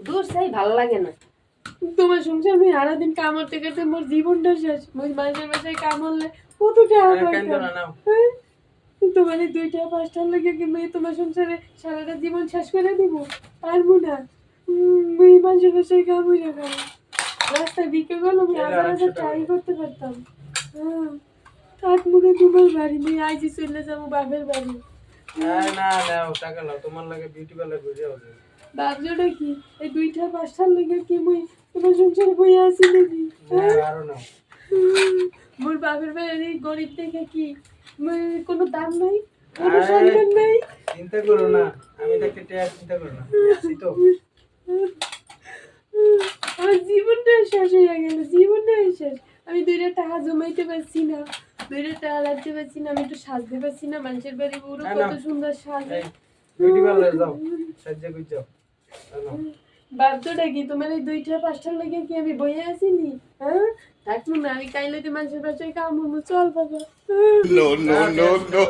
দূর চাই ভালো লাগে না। তোমার সংসার আমি সারাদিন কাম করতে করতে মোর জীবনটা শেষ। মুই মাঝে মাঝে কাম হলে কত টাকা পাইতাম। হ্যাঁ? তোমার এই 2টা 5টার লেগে কি মুই তোমার সংসারে সারাটা জীবন শেষ করে দিব? পারবো না। মুই মাঝে মাঝে কাম হইরা খাবো। রাস্তায় বিকে গেল আমি হাজার হাজার ট্রাই করতে পারতাম। হ্যাঁ, থাক মনে তোমার বাড়ি মুই আইজি চলে যাবো বাপের বাড়ি। না নাও টাকা নাও, তোমার লাগে বিউটি পার্লার ঘুরে হবে। ভাবছোটা কি এই 2টা 5টার লেগে কি মুই তোমার সংসারে বই আছি নাকি? হ্যাঁ? আরো নাও। মোর বাপের বাড়ি গরিব দেখে কি কোনো দাম নাই, কোনো সম্মান নাই। চিন্তা করো না, আমি দেখতে টেয়া চিন্তা করো না, আছি তো। আমার জীবনটা শেষ হয়ে গেল, জীবনটাই শেষ। আমি 2টা টাকা জমাইতে পারছি না, 2টা টাকা লাগতে পারছি না, আমি একটু সাজতে পারছি না। মানুষের বাড়ি পুরো কত সুন্দর সাজে। বিউটি পার্লার যাও, সাজ্জা কই যাও। বাধ্যটা কি তোমার এই 2টা 5টার লেগে কি আমি বইয়ে আসিনি? হ্যাঁ, থাকবো না আমি কাইলে তো মানুষের বাসায় কাম চল বাবা। No, no, no, no.